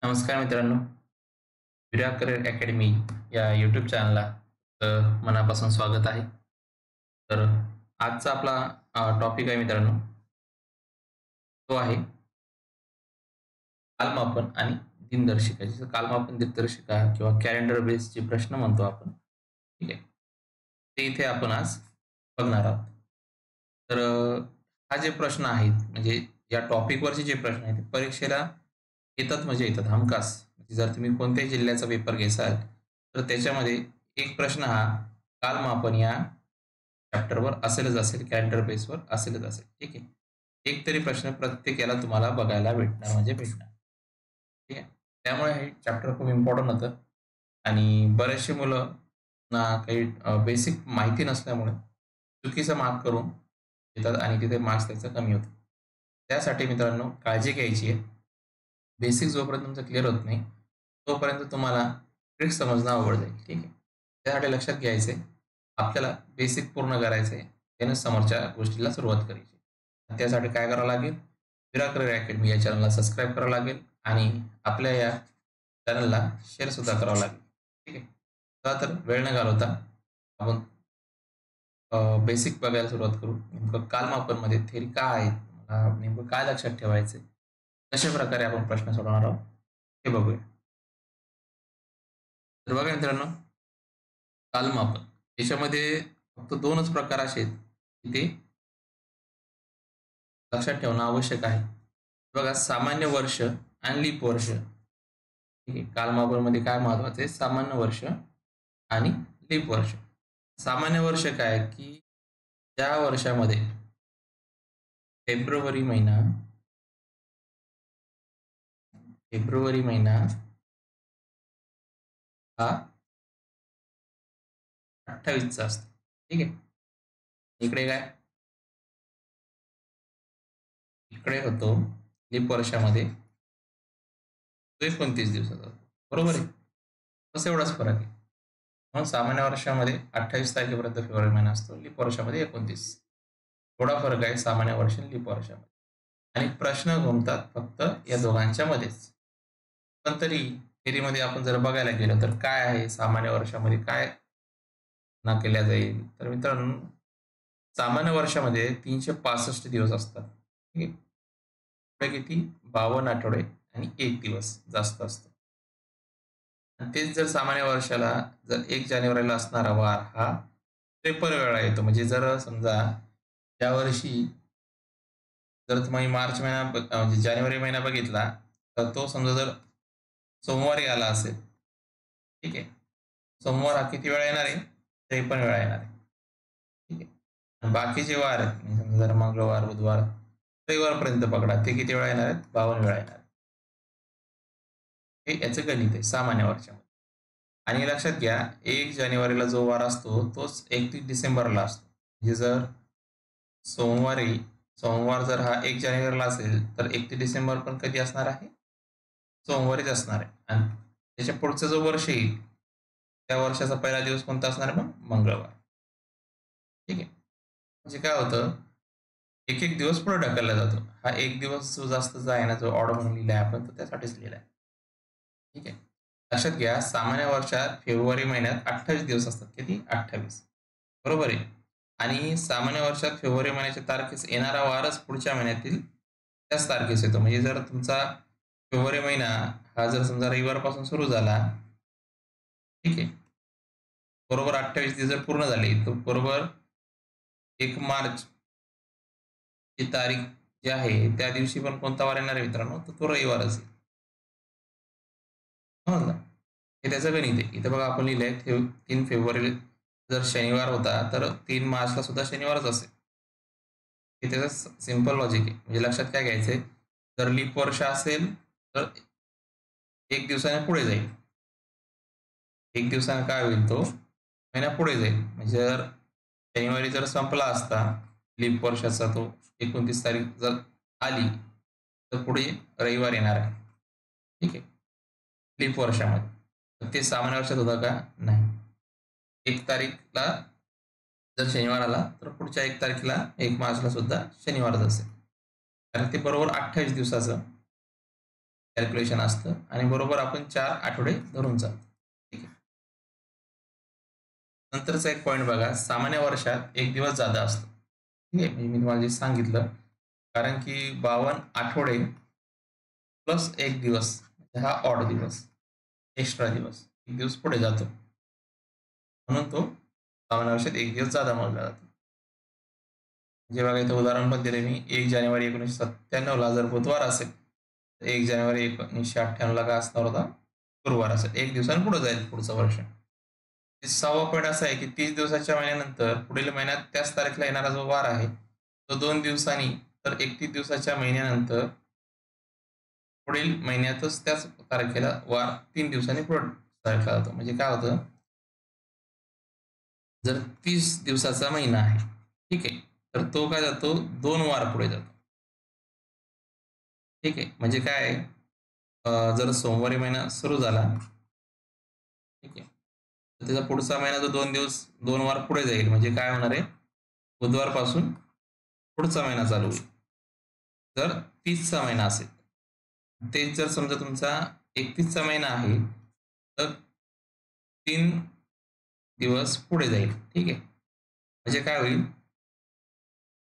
नमस्कार मित्रांनो, विरा career academy या यूट्यूब चॅनलला मनापासून स्वागत आहे. तर आजचा आपला टॉपिक आहे मित्रांनो, तो आहे कालमापन आणि दिनदर्शिका. जसं कालमापन, दिनदर्शिका किंवा कॅलेंडर बेस्डचे प्रश्न म्हणतो आपण. ठीक आहे. ते इथे आपण आज बघणार आहोत. तर हा जे प्रश्न आहेत म्हणजे या टॉपिकवरचे जे प्रश्न आहेत, ते परीक्षेला येतात म्हणजे येतात हमखास. म्हणजे जर तुम्ही कोणत्याही जिल्ह्याचा पेपर घेसाल, तर त्याच्यामध्ये एक प्रश्न हा कालमापन या चॅप्टरवर असेलच असेल, कॅलेंडर बेसवर असेलच असेल. ठीक आहे. एक तरी प्रश्न प्रत्येक याला तुम्हाला बघायला भेटणार म्हणजे भेटणार. ठीक आहे. त्यामुळे हे चॅप्टर खूप इम्पॉर्टंट होतं आणि बरेचसे मुलं ना काही बेसिक माहिती नसल्यामुळे चुकीचा मार्क करून येतात आणि तिथे मार्क्स त्याचा कमी होतो. त्यासाठी मित्रांनो काळजी घ्यायची आहे. बेसिक जोपर्यंत तुमचं क्लिअर होत नाही, तोपर्यंत तुम्हाला ट्रिक्स समजणं अवघड जाईल. ठीक आहे. त्यासाठी लक्षात घ्यायचं आहे, आपल्याला बेसिक पूर्ण करायचं आहे. त्यानं समोरच्या गोष्टीला सुरुवात करायची. त्यासाठी काय करावं लागेल? विरा करिअर अकॅडमी या चॅनलला सबस्क्राईब करावं लागेल आणि आपल्या या चॅनलला शेअर सुद्धा करावं लागेल. ठीक आहे. चला तर वेळ न घालवता आपण बेसिक बघायला सुरुवात करू. नेमकं कालमापनमध्ये थेरी काय आहेत? नेमकं काय लक्षात ठेवायचं कशाप्रकारे आपण प्रश्न सोडवणार आहोत, हे बघूया. तर बघा मित्रांनो, कालमापन याच्यामध्ये फक्त 2च प्रकार असे आहेत, की ते लक्षात ठेवणं आवश्यक आहे. बघा सामान्य वर्ष आणि लीप वर्ष. ठीक आहे. कालमापनमध्ये काय महत्वाचं आहे? सामान्य वर्ष आणि लीप वर्ष. सामान्य वर्ष काय, की त्या वर्षामध्ये फेब्रुवारी महिना फेब्रुवारी महिना हा 28चा असतो. ठीक आहे. इकडे काय? इकडे होतो लीप वर्षामध्ये तो 29 दिवसाचा असतो. बरोबर आहे? बस एवढाच फरक आहे. म्हणून सामान्य वर्षामध्ये 28 तारखेपर्यंत फेब्रुवारी महिना असतो. लीप वर्षामध्ये 29. थोडा फरक आहे सामान्य वर्ष आणि लीप वर्षामध्ये. आणि प्रश्न घुमतात फक्त या दोघांच्या मध्येच. पण तरी थिअरीमध्ये आपण जर बघायला गेलं तर काय आहे सामान्य वर्षामध्ये काय ना केल्या जाईल? तर मित्रांनो, सामान्य वर्षामध्ये 365 दिवस असतात. ठीक आहे. पुढे किती? 52 आठवडे आणि 1 दिवस जास्त असतो. आणि तेच जर सामान्य वर्षाला जर 1 जानेवारीला असणारा वार हा 53 वेळा येतो. म्हणजे जर समजा यावर्षी जर तुम्ही मार्च महिना म्हणजे जानेवारी महिना बघितला, तर तो समजा जर सोमवारी आला असेल, ठीक आहे. सोमवार हा किती वेळा येणार आहे? 53 वेळा येणार आहे. ठीक आहे. आणि बाकीचे वार आहेत, म्हणजे समजा जर मंगळवार, बुधवार, रविवारपर्यंत पकडा, ते किती वेळा येणार आहेत? 52 वेळा येणार आहेत. हे याचं गणित आहे सामान्य वर्षामध्ये. आणि लक्षात घ्या, 1 जानेवारीला जो वार असतो, तोच 31 डिसेंबरला असतो. म्हणजे जर सोमवारी सोमवार जर हा 1 जानेवारीला असेल, तर 31 डिसेंबर पण कधी असणार आहे? सोमवारीच असणार आहे. आणि त्याच्या पुढचं जो वर्ष येईल, त्या वर्षाचा पहिला दिवस कोणता असणार आहे मग? मंगळवार. ठीक आहे. म्हणजे काय होतं, एक-एक दिवस पुढे ढकलला जातो. हा एक दिवस जो जास्तचा आहे ना, जो ऑड म्हणून लिहिलाय आपण, तो त्यासाठीच लिहिलाय. ठीक आहे. लक्षात घ्या, सामान्य वर्षात फेब्रुवारी महिन्यात 28 दिवस असतात. किती? 28. बरोबर आहे. आणि सामान्य वर्षात फेब्रुवारी महिन्याच्या तारखेस येणारा वारच पुढच्या महिन्यातील त्याच तारखेस येतो. म्हणजे जर तुमचा फेब्रुवारी महिना हा जर समजा रविवारपासून सुरू झाला, ठीक आहे. बरोबर 28 दिवस जर पूर्ण झाले, तर बरोबर 1 मार्च ची तारीख जी आहे, त्या दिवशी पण कोणता वार येणार आहे मित्रांनो? तर तो रविवारच आहे. समजलं? हे त्याचं गणित आहे. इथे बघा आपण लिहिलंय 3 फेब्रुवारी जर शनिवार होता, तर 3 मार्चला सुद्धा शनिवारच असेल. हे त्याचं सिंपल लॉजिक आहे. म्हणजे लक्षात काय घ्यायचंय, जर लीप वर्ष असेल, तर 1 दिवसाने पुढे जाईल. 1 दिवसाने काय होईल तो महिना पुढे जाईल. म्हणजे जर शनिवारी जर संपला असता, लीप वर्षाचा तो 29 तारीख जर आली, तर पुढे रविवार येणार आहे. ठीक आहे. लीप वर्षामध्ये. तर ते सामान्य वर्षात होतं का? नाही. 1 तारीखला जर शनिवार आला, तर पुढच्या 1 तारखेला 1 मार्चला सुद्धा शनिवारच असेल. कारण ते बरोबर 28 दिवसाचं कॅल्क्युलेशन असतं आणि बरोबर आपण 4 आठवडे धरून चालतो. ठीक आहे. नंतरचा एक पॉईंट बघा, सामान्य वर्षात एक दिवस जादा असतो. ठीक आहे. म्हणजे मी तुम्हाला जे सांगितलं, कारण की 52 आठवडे प्लस 1 दिवस म्हणजे हा ऑड दिवस, एक्स्ट्रा दिवस. 1 दिवस पुढे जातो. म्हणून तो सामान्य वर्षात 1 दिवस जादा मोजला जातो. म्हणजे बघा इथं उदाहरण पण दिले मी. 1 जानेवारी 1997 ला जर बुधवार असेल, तर 1 जानेवारी 1998 ला काय असणार होता? गुरुवार असेल. 1 दिवसाने पुढे जाईल पुढचं वर्ष. 6वा पॉईंट असा आहे की 30 दिवसाच्या महिन्यानंतर पुढील महिन्यात त्याच तारखेला येणारा जो वार आहे, तो 2 दिवसांनी, तर 31 दिवसाच्या महिन्यानंतर पुढील महिन्यातच त्याच तारखेला वार 3 दिवसांनी पुढे सरकला जातो. म्हणजे काय होतं, जर 30 दिवसाचा महिना आहे, ठीक आहे, तर तो काय जातो 2 वार पुढे जातो. ठीक आहे. म्हणजे काय आहे, जर सोमवारी महिना सुरू झाला, ठीक आहे, तर त्याचा पुढचा महिना जो 2 दिवस 2 वार पुढे जाईल. म्हणजे काय होणार आहे, बुधवारपासून पुढचा महिना चालू होईल. जर 30चा महिना असेल, तेच जर समजा तुमचा 31चा महिना आहे, तर 3 दिवस पुढे जाईल. ठीक आहे. म्हणजे काय होईल,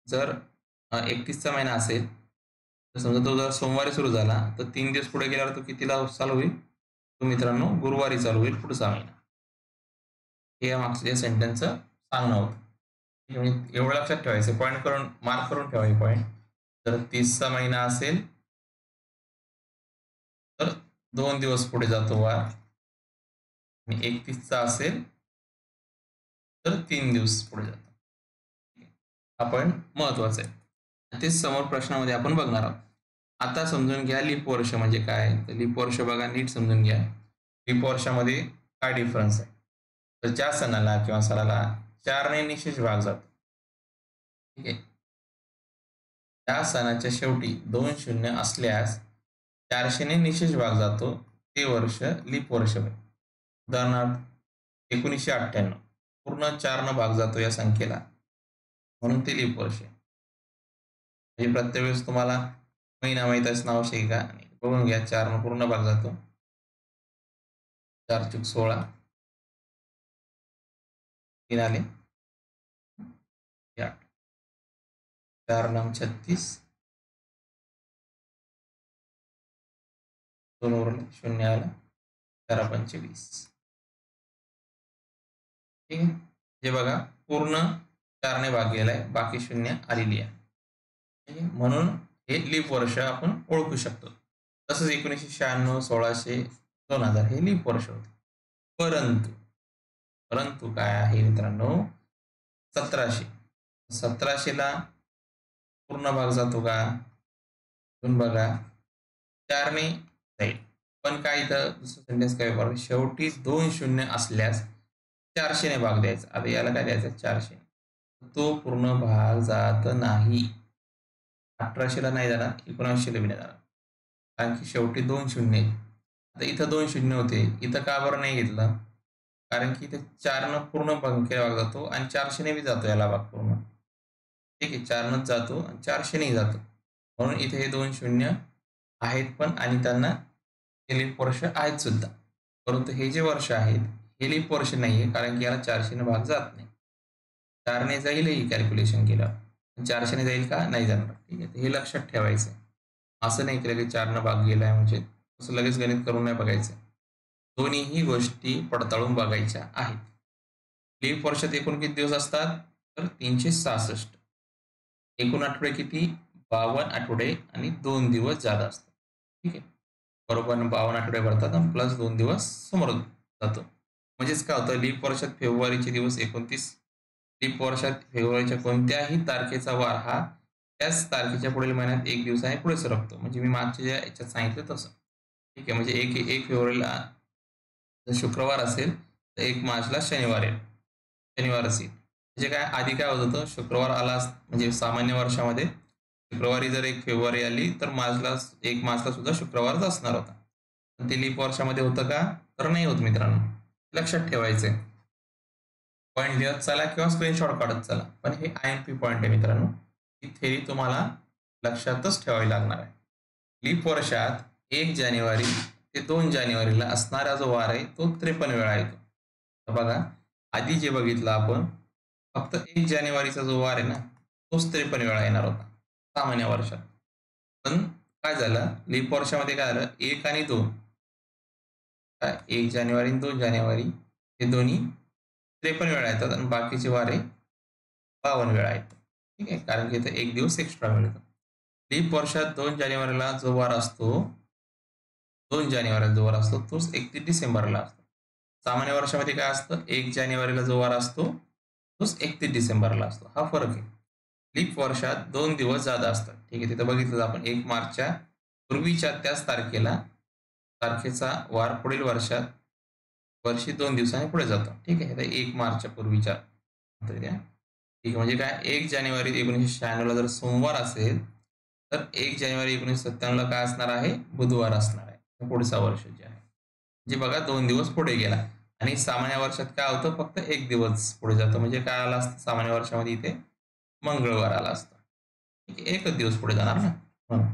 जर 31चा महिना असेल, तर समजा तो जर सोमवारी सुरू झाला, तर 3 दिवस पुढे गेल्यावर तो कितीला चालू होईल? तो मित्रांनो गुरुवारी चालू होईल पुढचा महिना. हे या मागच्या सेंटेन्सचं सांगणं होतं. म्हणजे एवढं लक्षात ठेवायचं, पॉईंट करून मार्क करून ठेवा हे पॉईंट. जर 30चा महिना असेल, तर 2 दिवस पुढे जातो वार आणि 31चा असेल, तर 3 दिवस पुढे जातो. हा पॉईंट महत्वाचा आहे. तेच समोर प्रश्नामध्ये आपण बघणार आहोत. आता समजून घ्या लीप वर्ष म्हणजे काय? तर लीप वर्ष बघा, नीट समजून घ्या. लीप वर्षामध्ये काय डिफरन्स आहे? तर ज्या सणाला किंवा सणाला 4ने निशेष भाग जातो, ठीक आहे, त्या सणाच्या शेवटी 2 शून्य असल्यास 400ने निशेष भाग जातो, ते वर्ष लीप वर्ष होईल. उदाहरणार्थ 1998 पूर्ण 4 भाग जातो या संख्येला, म्हणून ते लीप वर्ष आहे. म्हणजे प्रत्येक वेळेस तुम्हाला महिना माहीत असणं आवश्यक आहे का? नाही. बघून घ्या, 4 पूर्ण भाग जातो. 4 चूक 16, 3 आले 8, 4 9 36, 2 वरून 0 आला, 4 5 20. ठीक आहे. जे बघा पूर्ण 4ने भाग गेलाय, बाकी 0 आलेली आहे. म्हणून हे लीप वर्ष आपण ओळखू शकतो. तसंच 1996, 1600, 2000 हे लीप वर्ष होते. परंतु परंतु काय आहे मित्रांनो, 1700 1700ला पूर्ण भाग जातो का? तुम्ही बघा, 4ने जाईल. पण काय इथं दुसरं सेंटेन्स काय वापरलं, शेवटी 2 शून्य असल्यास 400ने भाग द्यायचा. आता याला काय द्यायचं, 400. तो पूर्ण भाग जात नाही. 1800ला नाही जाणार, 1900ला बी नाही जाणार. कारण की शेवटी 2 शून्य आहेत. आता इथं 2 शून्य होते, इथं का बरं नाही घेतलं? कारण की इथे 4 पूर्ण केला भाग जातो आणि 400ने बी जातो याला भाग पूर्ण. ठीक आहे, 4 जातो आणि 400नेही जातो. म्हणून इथे हे 2 शून्य आहेत पण आणि त्यांना हे लीप वर्ष आहेत सुद्धा. परंतु हे जे वर्ष आहेत, हे लीप वर्ष नाहीये, कारण की याला 400ने भाग जात नाही. 4ने जाईलही कॅल्क्युलेशन केलं. 400ने जाईल का? नाही जाणार. ठीक आहे, हे लक्षात ठेवायचं. असं नाही केलं की 4 भाग गेलाय म्हणजे असं लगेच गणित करून नाही बघायचं. दोन्हीही गोष्टी पडताळून बघायच्या आहेत. लीप वर्षात एकूण किती दिवस असतात? तर 366. एकूण आठवडे किती? 52 आठवडे आणि 2 दिवस जादा असतात. ठीक आहे. बरोबर 52 आठवडे भरतात आणि प्लस 2 दिवस समोर जातो. म्हणजेच काय होतं, लीप वर्षात फेब्रुवारीचे दिवस 29, लीप वर्षात फेब्रुवारीच्या कोणत्याही तारखेचा वार हा त्याच तारखेच्या पुढील महिन्यात 1 दिवसाने पुढे सरकतो. म्हणजे मी मागच्या ज्या याच्यात सांगितलं तसं. ठीक आहे. म्हणजे 1 फेब्रुवारीला जर शुक्रवार असेल, तर 1 मार्चला शनिवार येईल. शनिवारच येईल. म्हणजे काय, आधी काय होत होतं, शुक्रवार आला म्हणजे सामान्य वर्षामध्ये शुक्रवारी जर 1 फेब्रुवारी आली, तर 1 मार्चला सुद्धा शुक्रवारच असणार होता. पण ते लीप वर्षामध्ये होतं का? तर नाही होत मित्रांनो. लक्षात ठेवायचंय. पॉईंट लिहत चला किंवा स्क्रीनशॉट काढत चला. पण हे INP पॉईंट आहे मित्रांनो. ही थेरी तुम्हाला लक्षातच ठेवावी लागणार आहे. लीप वर्षात 1 जानेवारी ते 2 जानेवारीला असणारा जो वार आहे तो 53 वेळा येतो. तर बघा, आधी जे बघितलं आपण, फक्त 1 जानेवारीचा जो वार आहे ना, तोच 53 वेळा येणार होता सामान्य वर्षात. पण काय झालं, लीप वर्षामध्ये काय झालं, 1 आणि 2, काय 1 जानेवारी आणि 2 जानेवारी हे दोन्ही 53 वेळा येतात आणि बाकीचे वारे 52 वेळा येतात. ठीक आहे. कारण की इथे 1 दिवस एक्स्ट्रा मिळतो. लीप वर्षात 2 जानेवारीला जो वार असतो, 2 जानेवारीला जो वार असतो तोच 31 डिसेंबरला असतो. सामान्य वर्षामध्ये काय असतं, 1 जानेवारीला जो वार असतो तोच 31 डिसेंबरला असतो. हा फरक आहे. लीप वर्षात 2 दिवस जादा असतात. ठीक आहे. तिथं बघितलं आपण 1 मार्चच्या पूर्वीच्या त्याच तारखेचा वार पुढील वर्षी 2 दिवसांनी पुढे जातो. ठीक आहे. तर 1 मार्चच्या पूर्वीच्या तर त्या ठीक आहे. म्हणजे काय, 1 जानेवारी 1996ला जर सोमवार असेल, तर 1 जानेवारी 1997ला काय असणार आहे? बुधवार असणार आहे. पुढचा वर्ष जे आहे. म्हणजे बघा 2 दिवस पुढे गेला आणि सामान्य वर्षात काय होतं? फक्त 1 दिवस पुढे जातो. म्हणजे काय आलं असतं सामान्य वर्षामध्ये इथे? मंगळवार आला असता. ठीक आहे. एकच दिवस पुढे जाणार ना म्हणून.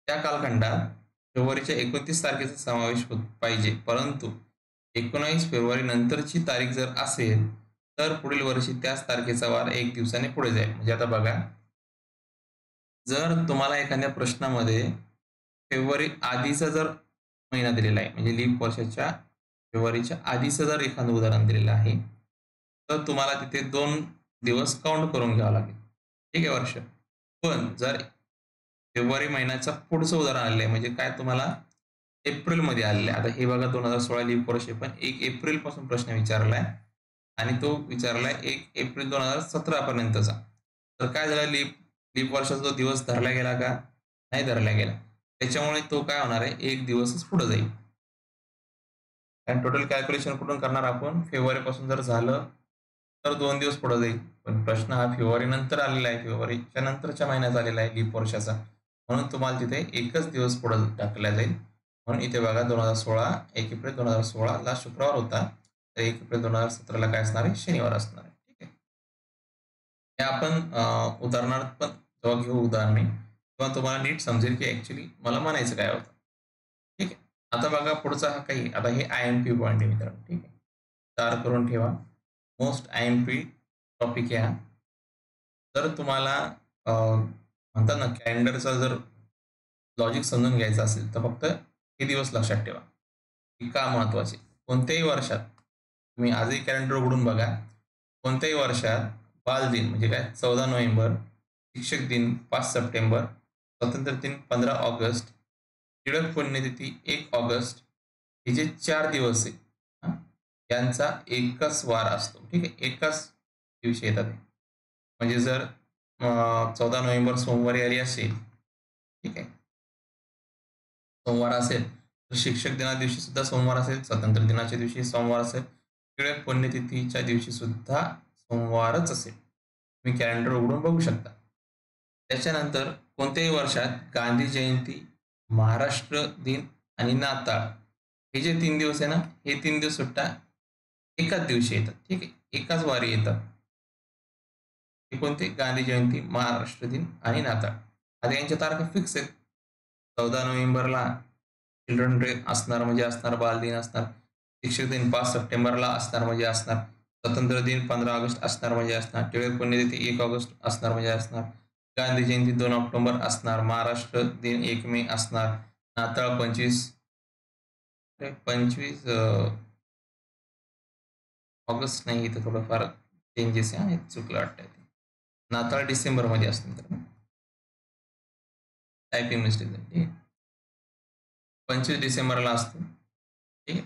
त्या कालखंडात फेब्रुवारीच्या 29 तारखेचा समावेश होत पाहिजे. परंतु 19 फेब्रुवारी नंतरची तारीख जर असेल, तर पुढील वर्षी त्याच तारखेचा वार 1 दिवसाने पुढे जाईल. म्हणजे आता बघा, जर तुम्हाला एखाद्या प्रश्नामध्ये फेब्रुवारी आधीचा जर महिना दिलेला आहे, म्हणजे लीप वर्षाच्या फेब्रुवारीच्या आधीचं जर एखादं उदाहरण दिलेलं आहे, तर तुम्हाला तिथे 2 दिवस काउंट करून घ्यावं लागेल. ठीक आहे वर्ष. पण जर फेब्रुवारी महिन्याचं पुढचं उदाहरण आलेलं आहे, म्हणजे काय तुम्हाला एप्रिलमध्ये आलेलं आहे. आता हे बघा 2016 लीप वर्ष आहे, पण 1 एप्रिलपासून प्रश्न विचारलाय आणि तो विचारलाय 1 एप्रिल 2017 पर्यंतचा. तर काय झालं, लीप लीप वर्षाचा जो दिवस धरला गेला का? नाही धरला गेला. त्याच्यामुळे तो काय होणार आहे, 1 दिवसच पुढे जाईल. आणि टोटल कॅल्क्युलेशन कुठून करणार आपण? फेब्रुवारीपासून जर झालं, तर 2 दिवस पुढे जाईल. पण प्रश्न हा फेब्रुवारी नंतर आलेला आहे. फेब्रुवारीच्या नंतरच्या महिन्यात आलेला आहे लीप वर्षाचा. म्हणून तुम्हाला तिथे एकच दिवस पुढे ढकलला जाईल. म्हणून इथे बघा 2016 1 एप्रिल 2016ला शुक्रवार होता. तर 1 एप्रिल 2017ला काय असणार आहे? शनिवार असणार आहे. ठीक आहे. हे आपण उदाहरणार्थ पण जेव्हा घेऊ उदाहरणे, तेव्हा तुम्हाला नीट समजेल की ॲक्चुअली मला म्हणायचं काय होतं. ठीक आहे. आता बघा पुढचा हा काही, आता हे आय-एम-पी पॉइंट आहे मित्रांनो. ठीक आहे. तयार करून ठेवा. मोस्ट आय-एम-पी टॉपिक आहे हा. जर तुम्हाला म्हणतात ना कॅलेंडरचा जर लॉजिक समजून घ्यायचं असेल, तर फक्त हे दिवस लक्षात ठेवा. की का महत्त्वाचे? कोणत्याही वर्षात तुम्ही आजही कॅलेंडर उघडून बघा. कोणत्याही वर्षात बालदिन म्हणजे काय 14 नोव्हेंबर, शिक्षक दिन 5 सप्टेंबर, स्वातंत्र्य दिन 15 ऑगस्ट, टिळक पुण्यतिथी 1 ऑगस्ट, हे जे 4 दिवस आहे, हां, यांचा एकच वार असतो. ठीक आहे. एकाच दिवशी येतात ते. म्हणजे जर 14 नोव्हेंबर सोमवारी आली असेल, ठीक आहे. सोमवार असेल, तर शिक्षक दिना दिवशी सुद्धा सोमवार असेल, स्वातंत्र्य दिनाच्या दिवशी सोमवार असेल, टिळक पुण्यतिथीच्या दिवशी सुद्धा सोमवारच असेल. तुम्ही कॅलेंडर उघडून बघू शकता. त्याच्यानंतर कोणत्याही वर्षात गांधी जयंती, महाराष्ट्र दिन आणि नाताळ हे जे 3 दिवस आहे ना, हे 3 दिवस सुट्ट्या एकाच दिवशी येतात. ठीक आहे. एकाच वारी येतात. ते कोणते? गांधी जयंती, महाराष्ट्र दिन आणि नाताळ. आता यांच्या तारखा फिक्स आहेत. 14 नोव्हेंबरला चिल्ड्रन डे असणार म्हणजे असणार, बालदिन असणार. शिक्षक दिन 5 सप्टेंबरला असणार म्हणजे असणार. स्वातंत्र्य दिन 15 ऑगस्ट असणार म्हणजे असणार. टिळक पुण्यतिथी 1 ऑगस्ट असणार म्हणजे असणार. गांधी जयंती 2 ऑक्टोबर असणार. महाराष्ट्र दिन 1 मे असणार. नाताळ 25 ऑगस्ट नाही, इथं थोडंफार चेंजेस आहे. हां, चुकलं वाटतंय ते. नाताळ डिसेंबरमध्ये असतं मित्रांनो. टायपिंग मिस्टेक झाली. ठीक आहे. 25 डिसेंबरला असतो. ठीक आहे.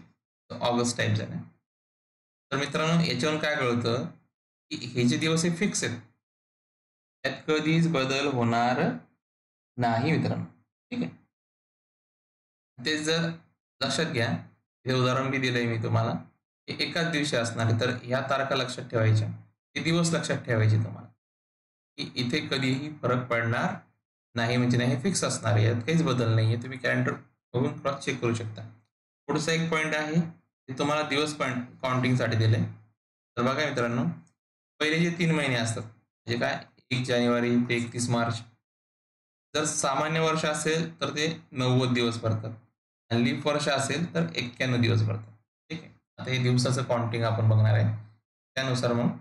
तर ऑगस्ट टाइप झाला. तर मित्रांनो याच्यावरून काय कळतं, की हे जे दिवस हे फिक्स आहेत. त्यात कधीच बदल होणार नाही मित्रांनो. ठीक आहे. ते जर लक्षात घ्या, हे उदाहरण मी दिलंय मी तुम्हाला. हे एकाच दिवशी असणार आहे. तर ह्या तारखा लक्षात ठेवायच्या. हे दिवस लक्षात ठेवायचे तुम्हाला, की इथे कधीही फरक पडणार नाही म्हणजे नाही, हे फिक्स असणार आहे. यात काहीच बदल नाहीये. तुम्ही कॅलेंडर बघून क्रॉस चेक करू शकता. पुढचा एक पॉइंट आहे, ते तुम्हाला दिवस काउंटिंगसाठी दिलंय. तर बघा मित्रांनो, पहिले जे 3 महिने असतात, म्हणजे काय 1 जानेवारी ते 31 मार्च, जर सामान्य वर्ष असेल तर ते 90 दिवस भरतात आणि लीप वर्ष असेल तर 91 दिवस भरतात. ठीक आहे. आता हे दिवसाचं काउंटिंग आपण बघणार आहे. त्यानुसार मग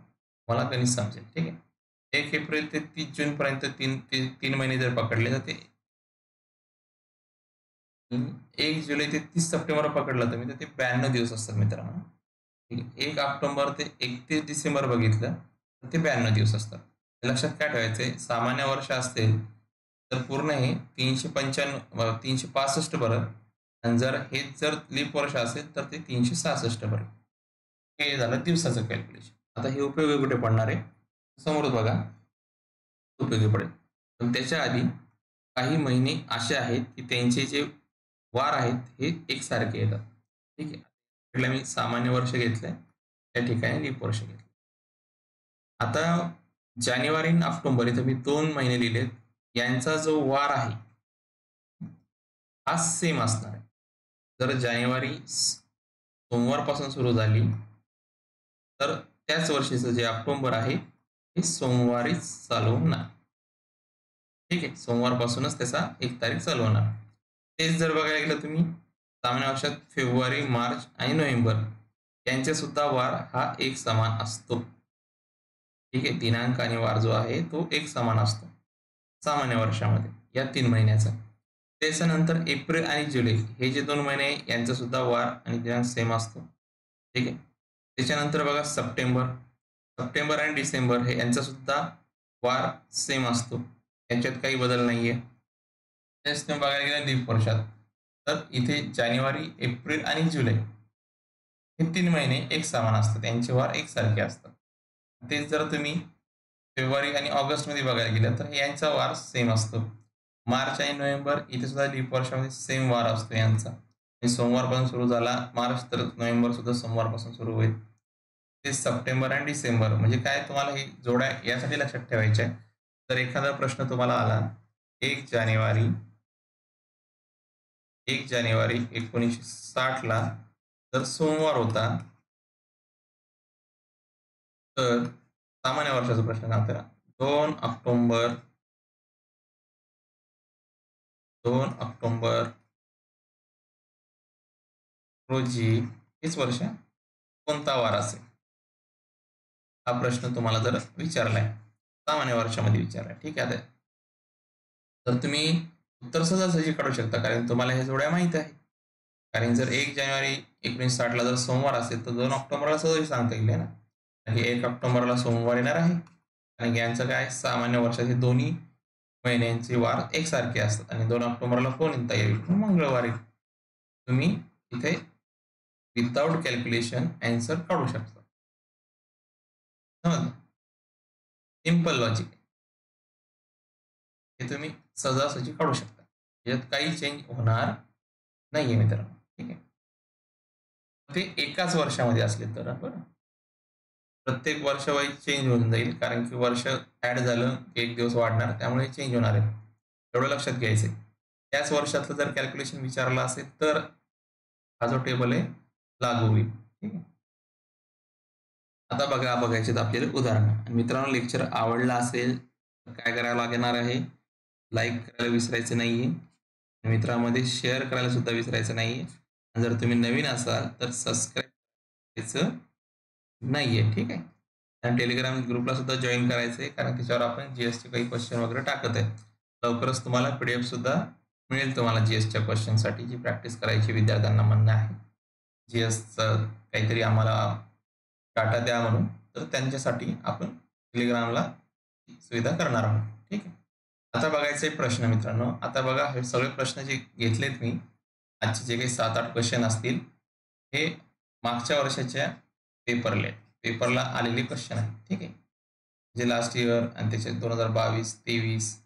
मला गणित समजेल. ठीक आहे. 1 एप्रिल ते 30 जूनपर्यंत 3 महिने जर पकडले तर ते 1 जुलै ते 30 सप्टेंबर पकडलं तर ते 92 दिवस असतात मित्रांनो. ठीक आहे. 1 ऑक्टोबर ते 31 डिसेंबर बघितलं तर ते 92 दिवस असतात. लक्षात काय ठेवायचंय, सामान्य वर्ष असतील तर पूर्ण हे 395 365 भरल आणि जर हेच जर लीप वर्ष असेल तर ते 366 भरेल. हे झालं दिवसाचं कॅल्क्युलेशन. आता हे उपयोगी कुठे पडणार आहे? समोर बघा, उपयोगी पडेल. पण त्याच्या आधी काही महिने असे आहेत की त्यांचे जे वार आहेत हे एकसारखे येतात. ठीक आहे. म्हटलं मी सामान्य वर्ष घेतलंय, त्या ठिकाणी लीप वर्ष घेतलं. आता जानेवारी आणि ऑक्टोबर इथं मी 2 महिने लिहिलेत. यांचा जो वार आहे, हा सेम असणार आहे. जर जानेवारी सोमवारपासून सुरू झाली, तर त्याच वर्षीचं जे ऑक्टोबर आहे, हे सोमवारीच चालू होणार. ठीक आहे. सोमवारपासूनच त्याचा 1 तारीख चालू होणार. तेच जर बघायला गेलं तुम्ही सामान्य वर्षात फेब्रुवारी, मार्च आणि नोव्हेंबर यांचे सुद्धा वार हा एक समान असतो. ठीक आहे. दिनांक आणि वार जो आहे तो एक समान असतो सामान्य वर्षामध्ये या 3 महिन्याचा. त्याच्यानंतर एप्रिल आणि जुलै हे जे 2 महिने आहे यांचा सुद्धा वार आणि दिनांक सेम असतो. ठीक आहे. त्याच्यानंतर बघा सप्टेंबर, सप्टेंबर आणि डिसेंबर हे यांचा सुद्धा वार सेम असतो. यांच्यात काही बदल नाहीये. तेच तुम्ही बघायला गेलं लीप वर्षात, तर इथे जानेवारी, एप्रिल आणि जुलै हे 3 महिने एक समान असतात. यांचे वार एकसारखे असतात. तेच जर तुम्ही फेब्रुवारी आणि ऑगस्टमध्ये बघायला गेलं तर यांचा वार सेम असतो. मार्च आणि नोव्हेंबर इथे सुद्धा लीप वर्षामध्ये सेम वार असतो यांचा. आणि सोमवारपासून सुरू झाला मार्च तर नोव्हेंबर सुद्धा सोमवारपासून सुरू होईल. ते सप्टेंबर आणि डिसेंबर म्हणजे काय तुम्हाला हे जोड्या यासाठी लक्षात ठेवायच्या आहे. तर एखादा प्रश्न तुम्हाला आला 1 जानेवारी 1 जानेवारी 1960 ला जर सोमवार होता, तर सामान्य वर्षाचा प्रश्न सांगतोय. 2 ऑक्टोबर 2 ऑक्टोबर रोजी हेच वर्ष कोणता वार असेल? हा प्रश्न तुम्हाला जर विचारलाय, सामान्य वर्षामध्ये विचारलाय. ठीक आहे. तर तुम्ही उत्तर सहजासहजी काढू शकता कारण तुम्हाला हे जोड्या माहीत आहे. कारण जर 1 जानेवारी 1960 ला जर सोमवार असेल तर 2 ऑक्टोबरला सहज सांगता येईल ना. आणि 1 ऑक्टोबरला सोमवार येणार आहे. आणि यांचं काय सामान्य वर्षाचे दोन्ही महिन्यांचे वार एकसारखे असतात आणि 2 ऑक्टोबरला कोण येता येईल? मंगळवारी. तुम्ही इथे विथआऊट कॅल्क्युलेशन आन्सर काढू शकता. समजलं? Simple logic. हे तुम्ही सहजासहजी काढू शकता. याच्यात काही चेंज होणार नाहीये मित्रांनो. ठीक आहे. ते एकाच वर्षामध्ये असले तर बरं. प्रत्येक वर्ष वाईज चेंज होऊन जाईल कारण की वर्ष ॲड झालं की 1 दिवस वाढणार त्यामुळे चेंज होणार आहे. एवढं लक्षात घ्यायचं आहे. त्याच वर्षातलं जर कॅल्क्युलेशन विचारलं असेल तर हा जो टेबल आहे लागू होईल. ठीक आहे. आता बघायचे आपल्याला उदाहरणं. मित्रांनो लेक्चर आवडला असेल तर काय करावं लागणार आहे? लाईक करायला विसरायचं नाहीये. मित्रांमध्ये शेअर करायला सुद्धा विसरायचं नाहीये. आणि जर तुम्ही नवीन असाल तर सबस्क्राईब करायचं नाहीये. ठीक आहे. आणि टेलिग्राम ग्रुपला सुद्धा जॉईन करायचं आहे कारण त्याच्यावर आपण जीएसचे काही क्वेश्चन वगैरे टाकत आहे. लवकरच तुम्हाला पीडीएफ सुद्धा मिळेल तुम्हाला जीएसच्या क्वेश्चनसाठी जी प्रॅक्टिस करायची विद्यार्थ्यांना म्हणणं आहे. जीएसचं काहीतरी आम्हाला डाटा द्या म्हणून, तर त्यांच्यासाठी आपण टेलिग्रामला सुविधा करणार आहोत. ठीक आहे. आता बघायचे प्रश्न मित्रांनो. आता बघा हे सगळे प्रश्न जे घेतलेत मी, आजचे जे काही 7-8 क्वेश्चन असतील, हे मागच्या वर्षाच्या पेपरला आलेले क्वेश्चन आहेत. ठीक आहे. जे लास्ट इयर आणि त्याचे 2022-23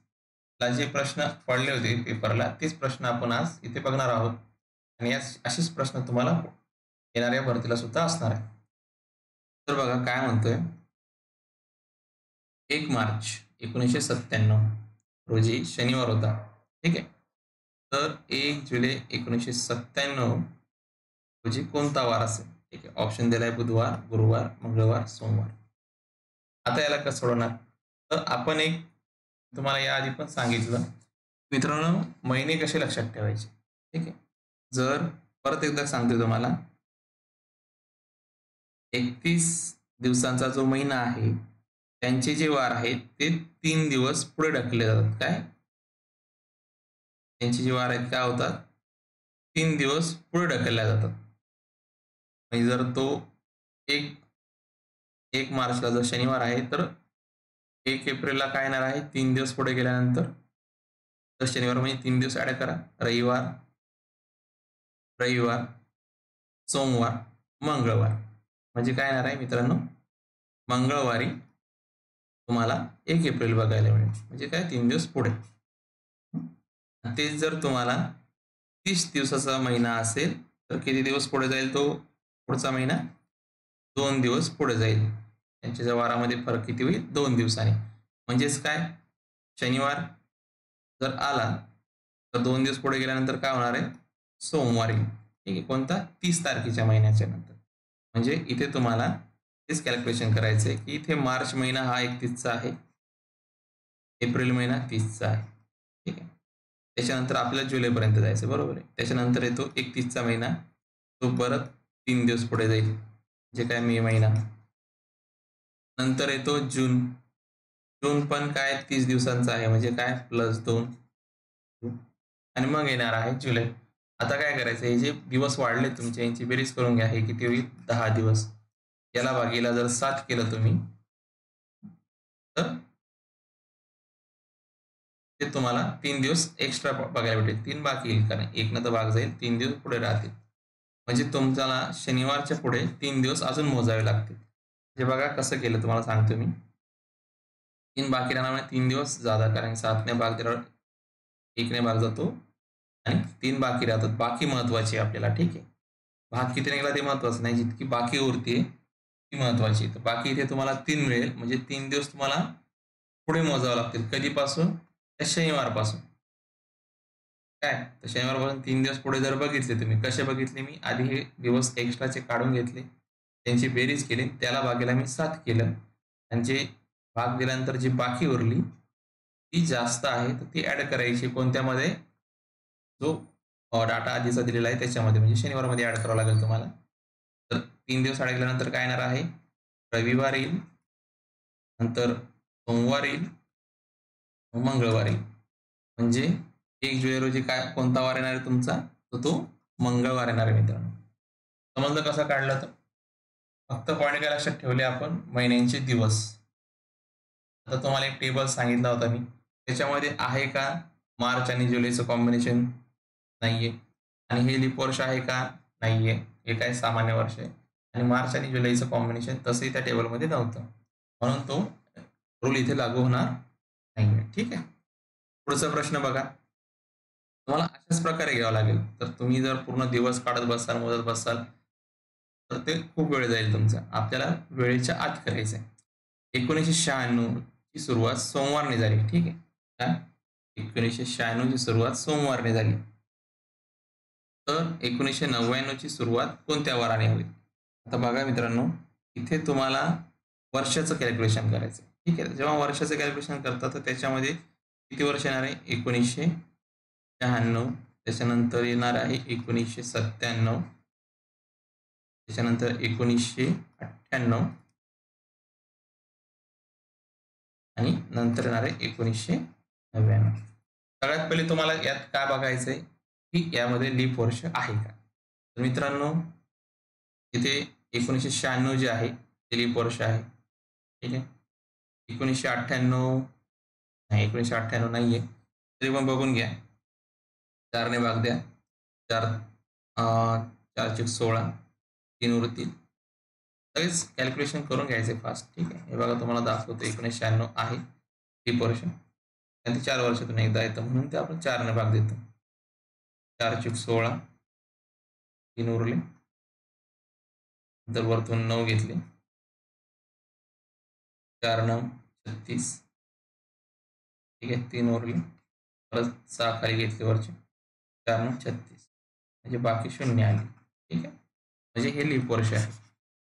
ला जे प्रश्न पडले होते पेपरला, तेच प्रश्न आपण आज इथे बघणार आहोत. आणि असेच प्रश्न तुम्हाला येणाऱ्या भरतीला सुद्धा असणार आहे. तर बघा काय म्हणतोय 1 मार्च 1997 रोजी शनिवार होता. ठीक आहे. तर 1 जुलै 1997 रोजी कोणता वार असेल? ठीक आहे. ऑप्शन दिलाय बुधवार, गुरुवार, मंगळवार, सोमवार. आता याला कसं सोडवणार? तर आपण एक तुम्हाला याआधी पण सांगितलं मित्रांनो, महिने कसे लक्षात ठेवायचे? ठीक आहे. जर परत एकदा सांगतो तुम्हाला, 31 दिवसांचा जो महिना आहे, त्यांचे जे वार आहेत ते 3 दिवस पुढे ढकलले जातात. काय? त्यांचे जे वार आहेत काय होतात? 3 दिवस पुढे ढकलल्या जातात. म्हणजे जर तो 1 1 मार्चला जर शनिवार आहे, तर 1 एप्रिलला काय येणार आहे? 3 दिवस पुढे गेल्यानंतर तर शनिवार म्हणजे 3 दिवस ॲड करा. रविवार, रविवार, सोमवार, मंगळवार. म्हणजे काय येणार आहे मित्रांनो? मंगळवारी तुम्हाला 1 एप्रिल बघायला मिळेल. म्हणजे काय 3 दिवस पुढे. तेच जर तुम्हाला 30 दिवसाचा महिना असेल, तर किती दिवस पुढे जाईल तो पुढचा महिना? 2 दिवस पुढे जाईल. त्यांच्या वारामध्ये फरक किती होईल? 2 दिवसांनी. म्हणजेच काय? शनिवार जर आला, तर 2 दिवस पुढे गेल्यानंतर काय होणार आहे? सोमवारी. ठीक आहे. कोणता? 30 तारखेच्या महिन्याच्या नंतर. म्हणजे इथे तुम्हाला तेच कॅल्क्युलेशन करायचं आहे, की इथे मार्च महिना हा 31चा आहे. एप्रिल महिना 30चा आहे. ठीक आहे. त्याच्यानंतर आपल्याला जुलैपर्यंत जायचं बरोबर आहे. त्याच्यानंतर येतो 31चा महिना. तो परत 3 दिवस पुढे जाईल. जे काय मे महिना. नंतर येतो जून. जून पण काय 30 दिवसांचा आहे म्हणजे काय +2 आणि मग येणार आहे जुलै. आता काय करायचं हे जे दिवस वाढले तुमचे यांची बेरीज करून घ्या. हे किती होईल? 10 दिवस. याला भागीला जर 7 केलं तुम्ही तर ते तुम्हाला 3 दिवस एक्स्ट्रा बघायला भेटेल. 3 बाकी येईल कारण 1 न तर भाग जाईल. 3 दिवस पुढे राहतील. म्हणजे तुम्हाला शनिवारच्या पुढे 3 दिवस अजून मोजावे लागतील. हे बघा कसं केलं तुम्हाला सांगतो मी. 3 बाकी राहणार 3 दिवस जादा कारण 7 ने भाग दिल्यावर 1 ने भाग जातो आणि 3 बाकी राहतात. बाकी महत्वाची आहे आपल्याला ठीक आहे. भाग किती निघाला ते महत्वाचं नाही. जितकी बाकी उरते ती महत्वाची. तर बाकी इथे तुम्हाला 3 मिळेल म्हणजे 3 दिवस तुम्हाला पुढे मोजावे लागतील. कधीपासून? त्या शनिवारपासून. काय? तर शनिवारपासून 3 दिवस पुढे जर बघितले तुम्ही, कसे बघितले मी? आधी हे दिवस एक्स्ट्राचे काढून घेतले, त्यांची बेरीज केली, त्याला भागीला मी 7 केलं आणि जे भाग दिल्यानंतर जी बाकी उरली, ती जास्त आहे, तर ती ॲड करायची कोणत्यामध्ये? जो डाटा आधीचा दिलेला आहे त्याच्यामध्ये, म्हणजे शनिवारमध्ये ॲड करावं लागेल तुम्हाला. तर 3 दिवस ॲड केल्यानंतर काय येणार आहे? रविवार येईल, नंतर सोमवार येईल, मंगळवार येईल. म्हणजे 1 जुलै रोजी काय कोणता वार येणार आहे तुमचा? तर तो मंगळवार येणार आहे मित्रांनो. समजलं कसं काढलं तर? फक्त पॉइंट काय लक्षात ठेवले आपण? महिन्यांचे दिवस. आता तुम्हाला एक टेबल सांगितला होता मी. त्याच्यामध्ये आहे का मार्च आणि जुलैचं कॉम्बिनेशन? नाहीये. आणि हे लीप वर्ष आहे का? नाहीये. हे काय सामान्य वर्ष आहे. आणि मार्च आणि जुलैचं कॉम्बिनेशन तसंही त्या टेबलमध्ये नव्हतं. म्हणून तो रूल इथे लागू होणार नाहीये. ठीक आहे. पुढचा प्रश्न बघा. तुम्हाला अशाच प्रकारे घ्यावं लागेल. तर तुम्ही जर पूर्ण दिवस काढत बसाल, मोजत बसाल, तर ते खूप वेळ जाईल तुमचा. आपल्याला वेळेच्या आत करायचं आहे. 1996 ची सुरुवात सोमवारने झाली. ठीक आहे. काय? 1996 ची सुरुवात सोमवारने झाली. तर 1999 ची सुरुवात कोणत्या वाराने होईल? आता बघा मित्रांनो, इथे तुम्हाला वर्षाचं कॅल्क्युलेशन करायचं आहे. ठीक आहे. जेव्हा वर्षाचं कॅल्क्युलेशन करता तर त्याच्यामध्ये किती वर्ष येणार आहे? 1996 त्याच्यानंतर येणार आहे 1997 त्याच्यानंतर 1998 आणि नंतर येणार आहे 1999. सगळ्यात पहिले तुम्हाला यात काय बघायचं आहे, की यामध्ये लीप वर्ष आहे का? तर मित्रांनो, इथे 1996 जे आहे ते लीप वर्ष आहे. ठीक आहे. 1998 नाही, 1998 नाहीये. तरी पण बघून घ्या. 4 ने भाग द्या. 4 4 चेक 16 3 उरतील. लगेच कॅल्क्युलेशन करून घ्यायचे फास्ट. ठीक आहे. हे बघा तुम्हाला दाखवतो 1996 आहे लीप वर्ष. आणि ते 4 वर्षातून एकदा येतं म्हणून ते आपण 4 ने भाग देतो. 4 चूक 16 3 उरले. नंतर वरतून 9 घेतले. 4 9 36 ठीक आहे. 3 उरले. परत 6 खाली घेतले वरचे. 4 9 36 म्हणजे बाकी 0 आले. ठीक आहे. म्हणजे हे लीप वर्ष आहे.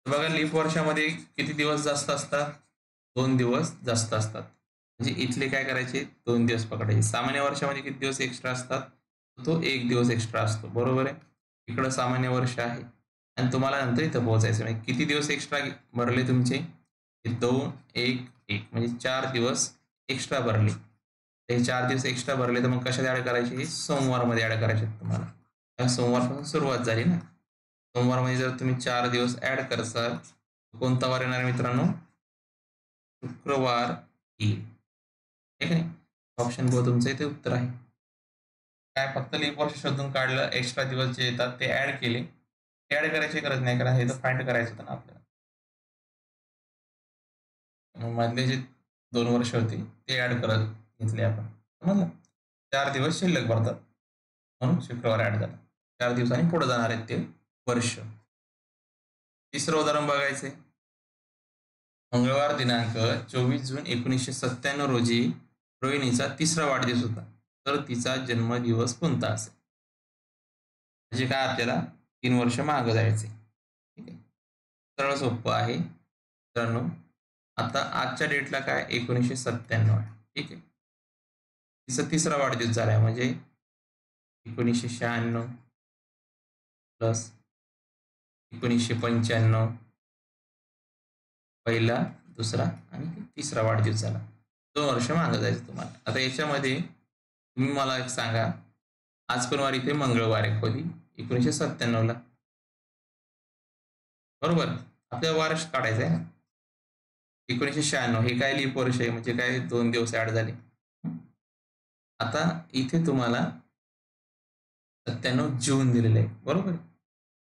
तर बघा लीप वर्षामध्ये किती दिवस जास्त असतात? 2 दिवस जास्त असतात. म्हणजे इथले काय करायचे 2 दिवस पकडायचे. सामान्य वर्षामध्ये किती दिवस एक्स्ट्रा असतात? तो 1 दिवस एक्स्ट्रा असतो. बरोबर आहे. इकडं सामान्य वर्ष आहे आणि तुम्हाला नंतर इथं पोहोचायचं म्हणजे किती दिवस एक्स्ट्रा भरले तुमचे? 2, 1, 1 म्हणजे 4 दिवस एक्स्ट्रा भरले. हे 4 दिवस एक्स्ट्रा भरले तर मग कशात ॲड करायचे? सोमवारमध्ये ॲड करायचे तुम्हाला. कारण सोमवारपासून सुरुवात झाली ना. सोमवारमध्ये जर तुम्ही 4 दिवस ॲड करसाल, कोणता वार येणार मित्रांनो? शुक्रवार येईल. ठीक आहे. ऑप्शन ब तुमचं इथे उत्तर आहे. काय फक्त लीप वर्ष शोधून काढलं, एक्स्ट्रा दिवस जे येतात ते ॲड केले. ते ॲड करायची गरज नाही कारण हे तर फाइंड करायचं होतं ना आपल्याला. मग मधले जे 2 वर्ष होते ते ॲड करत घेतले आपण. समजलं? 4 दिवस शिल्लक भरतात. म्हणून शुक्रवार ॲड झाला. 4 दिवसांनी पुढे जाणार आहेत ते वर्ष. तिसरं उदाहरण बघायचंय. मंगळवार दिनांक 24 जून 1997 रोजी रोहिणीचा 3रा वाढदिवस होता. तर तिचा जन्मदिवस कोणता असेल? म्हणजे काय आपल्याला 3 वर्ष मागं जायचंय. ठीक आहे. सरळ सोप्पं आहे. मित्रांनो, आता आजच्या डेटला काय 1997 आहे. ठीक आहे. तिचा 3रा वाढदिवस झालाय म्हणजे 1996 प्लस 1995 पहिला, दुसरा आणि 3रा वाढदिवस झाला. 2 वर्ष मागं जायचं तुम्हाला. आता याच्यामध्ये तुम्ही मला एक सांगा, आज पण वार इथे मंगळवार आहे कधी? 1997ला. बरोबर? आपल्याला वार काढायचा आहे ना. 1996 हे काय लीप वर्ष आहे म्हणजे काय 2 दिवस ॲड झाले. आता इथे तुम्हाला 97 जून दिलेलं आहे. बरोबर?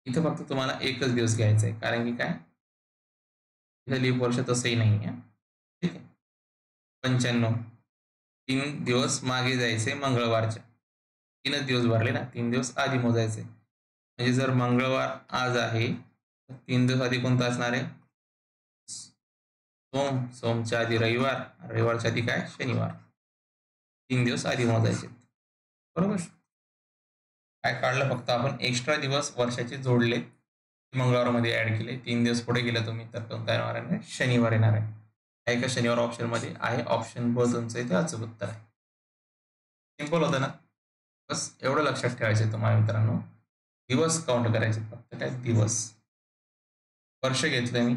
इथं फक्त तुम्हाला एकच दिवस घ्यायचा आहे. कारण की काय? इथं लीप वर्ष तसंही नाही आहे. ठीक आहे. 95 3 दिवस मागे जायचे मंगळवारच्या. 3च दिवस भरले ना, 3 दिवस आधी मोजायचे. म्हणजे जर मंगळवार आज आहे, तर 3 दिवस आधी कोणता असणार आहे? सोमच्या आधी रविवार, रविवारच्या आधी काय? शनिवार. 3 दिवस आधी मोजायचे. बरोबर? काय काढलं फक्त आपण एक्स्ट्रा दिवस वर्षाचे जोडले. मंगळवारमध्ये ॲड केले. 3 दिवस पुढे गेला तुम्ही तर कोणता येणार आहे? शनिवार येणार आहे. आहे का शनिवार ऑप्शनमध्ये? आहे. ऑप्शन ब तुमचं इथे अचूक उत्तर आहे. सिंपल होतं ना? बस एवढं लक्षात ठेवायचं तुम्हाला मित्रांनो. दिवस काउंट करायचे फक्त काय दिवस. वर्ष घेतलं मी.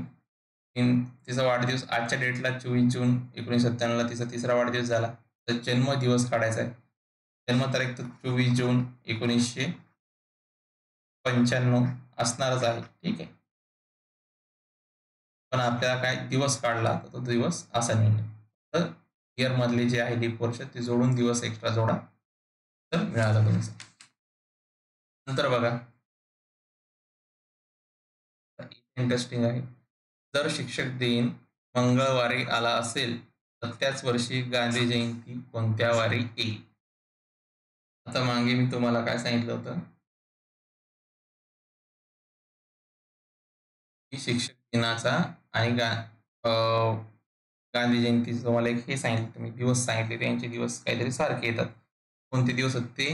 तिचा वाढदिवस आजच्या डेटला 24 जून 1997ला तिचा 3रा वाढदिवस झाला. तर जन्मदिवस काढायचा आहे. जन्मतारीख तर 24 जून 1995 असणारच आहे. ठीक आहे. पण आपल्याला काय दिवस काढला तर तो दिवस असा निघेल. तर इयरमधले जे आहे लीप वर्ष ते जोडून दिवस एक्स्ट्रा जोडा. तर मिळालं तुमचं. नंतर बघा. इंटरेस्टिंग आहे. जर शिक्षक दिन मंगळवारी आला असेल तर त्याच वर्षी गांधी जयंती कोणत्या वारी येईल? आता मागे मी तुम्हाला काय सांगितलं होतं की शिक्षक दिनाचा आणि गांधी जयंतीचं तुम्हाला एक हे सांगितलं तुम्ही दिवस सांगितले त्यांचे दिवस काहीतरी सारखे येतात. कोणते दिवस आहेत ते?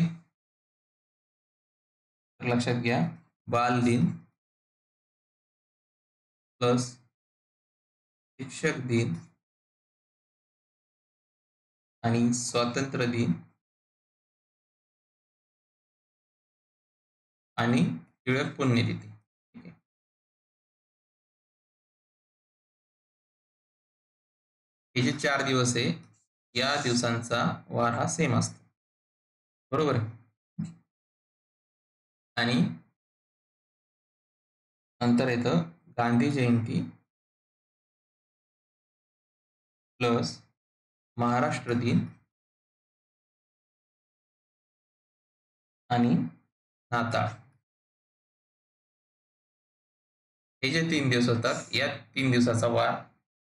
लक्षात घ्या. बाल दिन प्लस शिक्षक दिन आणि स्वातंत्र्य दिन आणि टिळक पुण्यतिथी. ठीक आहे. हे जे 4 दिवस आहे या दिवसांचा वार हा सेम असतो. बरोबर आहे. आणि नंतर येतं गांधी जयंती प्लस महाराष्ट्र दिन आणि नाताळ. हे जे 3 दिवस होतात या 3 दिवसाचा वार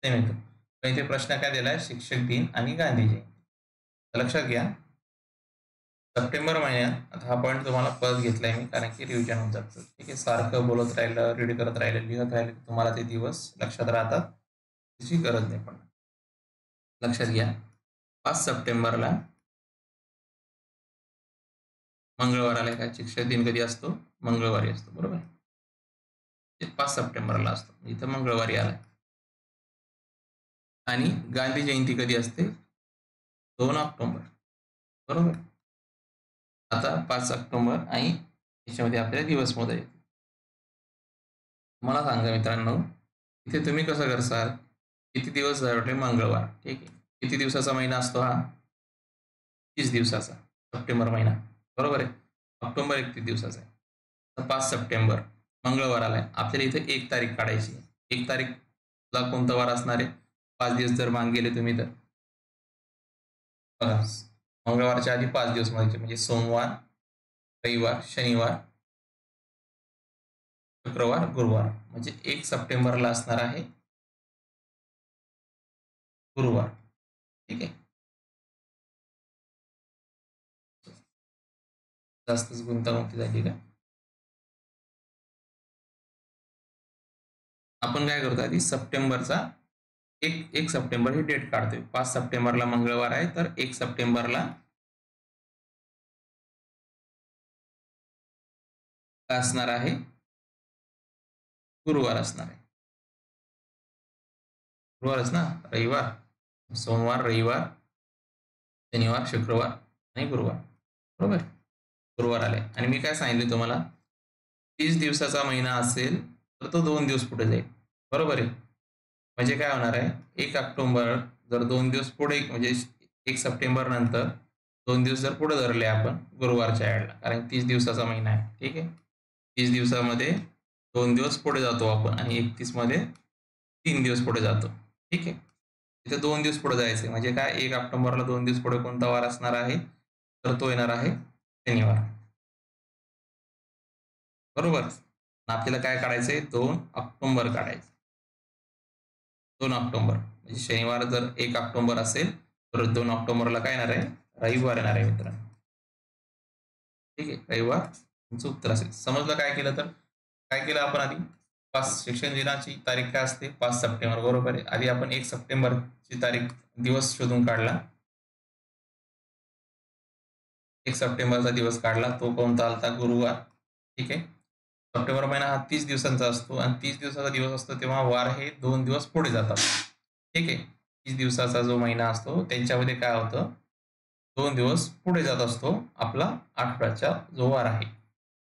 सेम येतो. तर इथे प्रश्न काय दिलाय? शिक्षक दिन आणि गांधी जयंती. लक्षात घ्या. सप्टेंबर महिन्यात आता हा पॉईंट तुम्हाला परत घेतलाय मी कारण की रिव्हिजन होऊन जातं. ठीक आहे. सारखं बोलत राहिलं, रीड करत राहिलं, लिहत राहिलं तुम्हाला ते दिवस लक्षात राहतात. त्याची गरज नाही पडणार. लक्षात घ्या. 5 सप्टेंबरला मंगळवाराला काय शिक्षक दिन कधी असतो? मंगळवारी असतो. बरोबर. 5 सप्टेंबरला असतो. इथं मंगळवारी आलाय. आणि गांधी जयंती कधी असते? 2 ऑक्टोबर, बरोबर. आता 5 ऑक्टोबर आणि याच्यामध्ये आपल्याला दिवस मोजायचे. मला सांगा मित्रांनो, इथे तुम्ही कसं करसाल? किती दिवस धरले? मंगळवार, ठीक आहे. किती दिवसाचा महिना असतो हा? 30 दिवसाचा, सप्टेंबर महिना, बरोबर आहे. ऑक्टोबर 31 दिवसाचा आहे. तर 5 सप्टेंबर मंगळवार आलाय. आपल्याला इथे 1 तारीख काढायची आहे. 1 तारीखला कोणता वार असणार आहे? 5 दिवस जर मागे गेले तुम्ही तर बघा, मंगळवारच्या आधी 5 दिवस म्हणायचे म्हणजे सोमवार, रविवार, शनिवार, शुक्रवार, गुरुवार. म्हणजे 1 सप्टेंबरला असणार आहे गुरुवार, ठीक आहे. जास्तच गुंतागुंती झाली का? आपण काय करतो आधी सप्टेंबरचा 1 सप्टेंबर ही डेट काढतोय. 5 सप्टेंबरला मंगळवार आहे, तर 1 सप्टेंबरला काय असणार आहे? गुरुवार असणार आहे. गुरुवारच ना? रविवार, सोमवार, रविवार, शनिवार, शुक्रवार आणि गुरुवार, बरोबर. गुरुवार आले आणि मी काय सांगितले तुम्हाला, 30 दिवसाचा महिना असेल तर तो 2 दिवस पुढे जाईल, बरोबर आहे. म्हणजे काय होणार आहे, 1 ऑक्टोबर जर 2 दिवस पुढे म्हणजे 1 सप्टेंबर नंतर 2 दिवस जर पुढे धरले आपण गुरुवारच्या ॲडला, कारण 30 दिवसाचा महिना आहे, ठीक आहे. 30 दिवसामध्ये 2 दिवस पुढे जातो आपण आणि 31 मध्ये 3 दिवस पुढे जातो, ठीक आहे. तिथे 2 दिवस पुढे जायचे म्हणजे काय, 1 ऑक्टोबरला 2 दिवस पुढे कोणता वार असणार आहे? तर तो येणार आहे शनिवार, बरोबर. आपल्याला काय काढायचंय? 2 ऑक्टोबर काढायचं. 2 ऑक्टोबर म्हणजे शनिवार जर 1 ऑक्टोबर असेल तर 2 ऑक्टोबरला काय येणार आहे? रविवार येणार आहे मित्रांनो, ठीक आहे. रविवार तुमचं उत्तर असेल. समजलं काय केलं तर? काय केलं आपण आधी? 5 शिक्षण दिनाची तारीख काय असते? 5 सप्टेंबर, बरोबर आहे. आधी आपण 1 सप्टेंबरची तारीख दिवस शोधून काढला. 1 सप्टेंबरचा दिवस काढला. तो कोणता आलता? गुरुवार, ठीक आहे. सप्टेंबर महिना हा 30 दिवसांचा असतो आणि 30 दिवसाचा दिवस असतो तेव्हा वार हे 2 दिवस पुढे जातात, ठीक आहे. 30 दिवसाचा जो महिना असतो त्यांच्यामध्ये काय होतं? 2 दिवस पुढे जात असतो आपला आठवड्याचा जो वार आहे.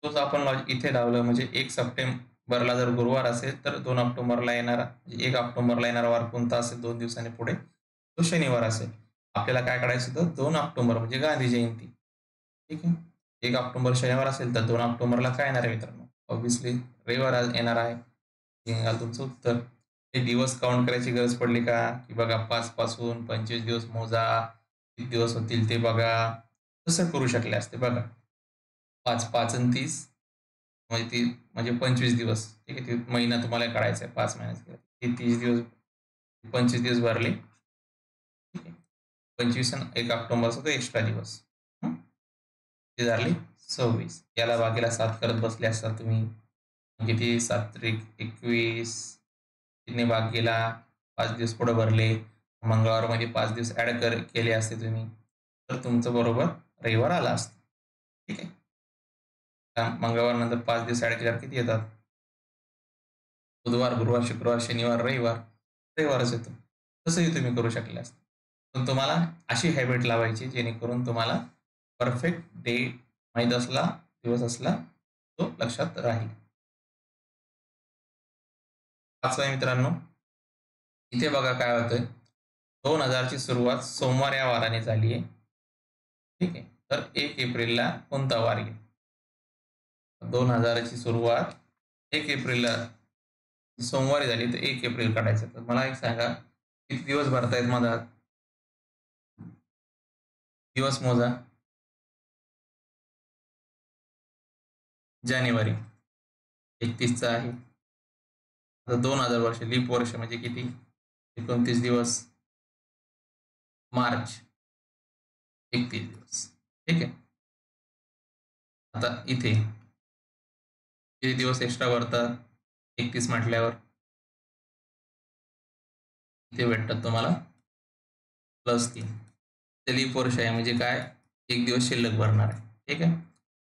तोच आपण इथे लावलं म्हणजे 1 सप्टेंबरला जर गुरुवार असेल तर 2 ऑक्टोबरला येणारा म्हणजे 1 ऑक्टोबरला येणारा वार कोणता असेल 2 दिवसांनी पुढे? तो शनिवार असेल. आपल्याला काय काढायचं होतं? 2 ऑक्टोबर म्हणजे गांधी जयंती, ठीक आहे. 1 ऑक्टोबर शनिवार असेल तर 2 ऑक्टोबरला काय येणार आहे मित्रांनो? ऑब्व्हियसली रविवार येणार आहे. हे निघालं तुमचं उत्तर. ते दिवस काउंट करायची गरज पडली का? की बघा 5 पासून 25 दिवस मोजा, किती दिवस होतील ते बघा. तसं करू शकले असते बघा. 5, 5 आणि 30 म्हणजे ती म्हणजे 25 दिवस. ठीक आहे. ते महिना तुम्हाला काढायचा आहे 5 महिन्याचा. ते 30 दिवस 25 दिवस भरले. ठीक आहे. 25 आणि 1 ऑक्टोबरचा तो एक्स्ट्रा दिवस. हं. ते झाले 26. याला भागीला 7 करत बसले असता तुम्ही. किती 7 त्रिक 21. 3 ने भाग गेला. 5 दिवस पुढे भरले. मंगळवारमध्ये 5 दिवस ॲड केले असते तुम्ही. तर तुमचं बरोबर रविवार आला असता. ठीक आहे. मंगळवार नंतर 5 दिवस ॲड केल्यावर किती येतात? बुधवार, गुरुवार, शुक्रवार, शनिवार, रविवार. रविवारच येतो. तसंही तुम्ही करू शकले असते. पण तुम्हाला अशी हॅबिट लावायची जेणेकरून तुम्हाला परफेक्ट डे माहीत असला, दिवस असला, तो लक्षात राहील. 5वा आहे मित्रांनो, इथे बघा काय होतंय. 2000 ची सुरुवात सोमवार या वाराने झाली आहे. ठीक आहे. तर 1 एप्रिलला कोणता वार येईल? 2000 ची सुरुवात 1 एप्रिलला सोमवारी झाली तर 1 एप्रिल काढायचं. तर मला एक सांगा, किती दिवस भरतायत मधात? दिवस मोजा. जानेवारी 31 चा आहे. आता 2000 वर्ष लीप वर्ष म्हणजे किती? 29 दिवस. मार्च 31 दिवस. ठीक आहे. आता इथे किती दिवस एक्स्ट्रा भरतात? 31 म्हटल्यावर इथे भेटतात तुम्हाला +3. ते लीप वर्ष आहे म्हणजे काय? 1 दिवस शिल्लक भरणार आहे. ठीक आहे.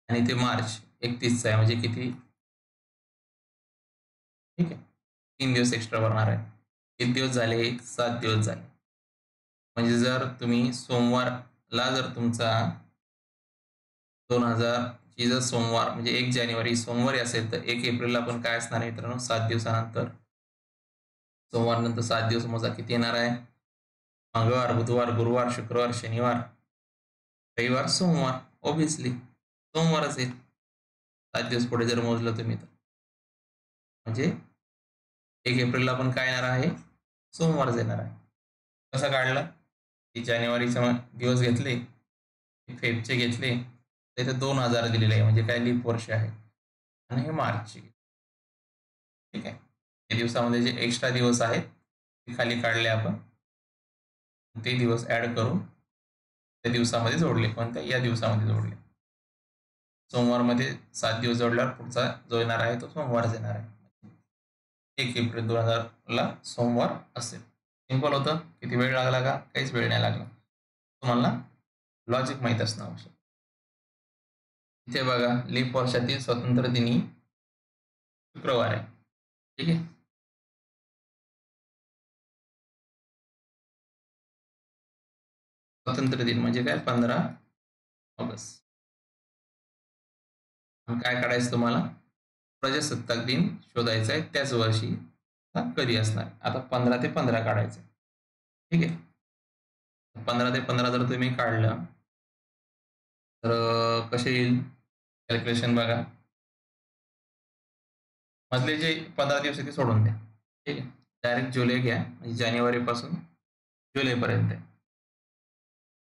आणि ते मार्च 31 चा आहे म्हणजे किती? ठीक आहे. 3 दिवस एक्स्ट्रा भरणार आहे. किती दिवस झाले? 7 दिवस झाले. म्हणजे जर तुम्ही सोमवारला जर तुमचा 2000 ची जर सोमवार म्हणजे 1 जानेवारी सोमवारी असेल, तर 1 एप्रिलला पण काय असणार आहे मित्रांनो 7 दिवसानंतर. सोमवार नंतर 7 दिवस मोजा किती येणार आहे? मंगळवार, बुधवार, गुरुवार, शुक्रवार, शनिवार, रविवार, सोमवार. ऑब्व्हियसली सोमवारच येईल. 7 दिवस पुढे जर मोजलं तुम्ही तर. म्हणजे 1 एप्रिलला पण काय येणार आहे? सोमवारच येणार आहे. कसं काढलं? की जानेवारीचे दिवस घेतले, फेबचे घेतले, तर इथे 2000 दिलेले आहे म्हणजे काय लीप वर्ष आहे आणि हे मार्चचे. ठीक आहे. या दिवसामध्ये जे एक्स्ट्रा दिवस आहेत ते खाली काढले आपण. ते दिवस ॲड करून त्या दिवसामध्ये जोडले. कोणत्या? या दिवसामध्ये जोडले. सोमवारमध्ये 7 दिवस जोडल्यावर पुढचा जो येणार आहे तो सोमवारच येणार आहे. 1 एप्रिल 2000ला सोमवार असेल. सिंपल होतं. किती वेळ लागला का? काहीच वेळ नाही लागला. तुम्हाला लॉजिक माहीत असणं आवश्यक. इथे बघा लीप वर्षातील स्वतंत्र दिनी शुक्रवार आहे. ठीक आहे. स्वातंत्र्य दिन म्हणजे काय? 15 ऑगस्ट. काय काढायचं तुम्हाला? प्रजासत्ताक दिन शोधायचा आहे त्याच वर्षी कधी असणार. आता 15 ते 15 काढायचं. ठीक आहे. 15 ते 15 जर तुम्ही काढलं तर कसे येईल कॅल्क्युलेशन बघा. मधले जे 15 दिवस आहे ते सोडून द्या. ठीक आहे. डायरेक्ट जुलै घ्या म्हणजे जानेवारीपासून जुलैपर्यंत आहे.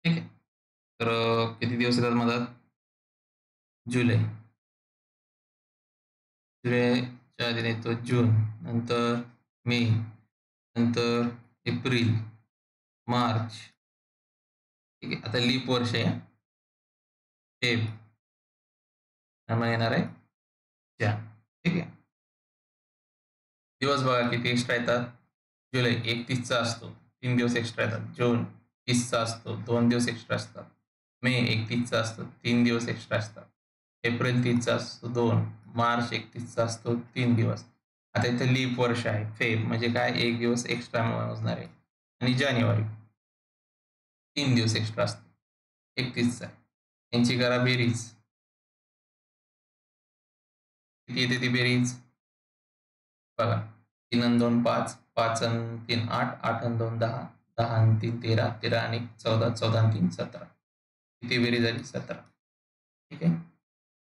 ठीक आहे. तर किती दिवस येतात मधात? जुलै. जुलैच्या आधी येतो जून, नंतर मे, नंतर एप्रिल, मार्च. ठीक आहे. आता लीप वर्ष आहे. फेब. त्यामुळे येणार आहे जान. ठीक आहे. दिवस बघा किती एक्स्ट्रा येतात. जुलै 31चा असतो, 3 दिवस एक्स्ट्रा येतात. जून 30चा असतो, 2 दिवस एक्स्ट्रा असतात. मे 31चा असतो, 3 दिवस एक्स्ट्रा असतात. एप्रिल 30चा असतो 2, मार्च 31चा असतो 3 दिवस. आता इथे लीप वर्ष आहे. फेब म्हणजे काय? 1 दिवस एक्स्ट्रा मोजणार आहे. आणि जानेवारी 3 दिवस एक्स्ट्रा असतो 31चा. यांची करा बेरीज. किती येते ती बेरीज? बघा 3 आणि 2 5, 5 आणि 3 8, 8 आणि 2 10, 10 आणि 3 13, 13 आणि 14, 14 आणि 3 17. किती बेरीज झाली? 17. ठीक आहे.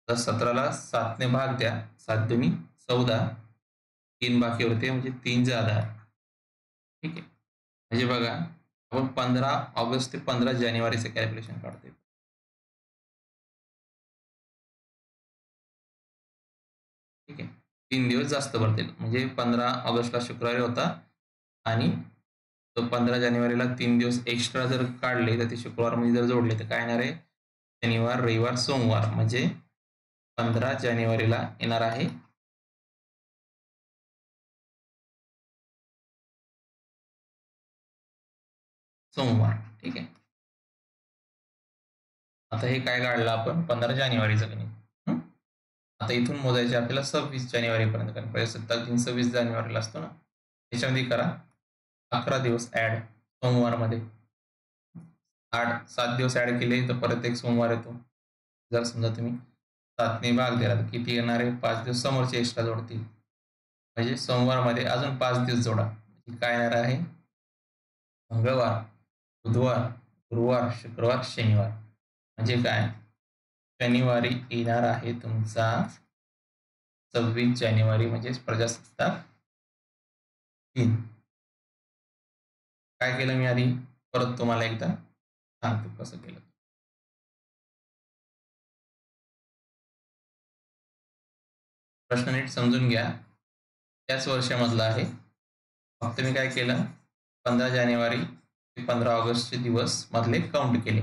तर 17ला 7 ने भाग द्या. 7 दुनी 14, 3 बाकी होते म्हणजे 3 जादा. ठीक आहे. म्हणजे बघा आपण 15 ऑगस्ट ते 15 जानेवारीचं कॅल्क्युलेशन काढतोय. ठीक आहे. 3 दिवस जास्त भरतील. म्हणजे 15 ऑगस्टला शुक्रवारी होता आणि तो 15 जानेवारीला 3 दिवस एक्स्ट्रा जर काढले तर ते शुक्रवारमध्ये जर जोडले तर काय येणार आहे? शनिवार, रविवार, सोमवार म्हणजे 15 जानेवारीला येणार आहे सोमवार. ठीक आहे. आता हे काय काढलं आपण? 15 जानेवारीचं गणित. हं? आता इथून मोजायचे आपल्याला 26 जानेवारीपर्यंत कारण प्रजासत्ताक दिन 26 जानेवारीला असतो ना. त्याच्यामध्ये करा 11 दिवस ॲड सोमवारमध्ये. 7 दिवस ॲड केले तर परत एक सोमवार येतो. जर समजा तुम्ही 7 ने भाग दिला तर किती येणार आहे? 5 दिवस समोरचे एक्स्ट्रा जोडतील. म्हणजे सोमवारमध्ये अजून 5 दिवस जोडा. काय येणार आहे? मंगळवार, बुधवार, गुरुवार, शुक्रवार, शनिवार. म्हणजे काय? शनिवारी येणार आहे तुमचा 26 जानेवारी म्हणजेच प्रजासत्ताक दिन. काय केलं मी आधी? परत तुम्हाला एकदा सांगतो कसं केलं. प्रश्न नीट समजून घ्या. त्याच वर्षामधला आहे. फक्त मी काय केलं? 15 जानेवारी ते 15 ऑगस्टचे दिवस मधले काउंट केले.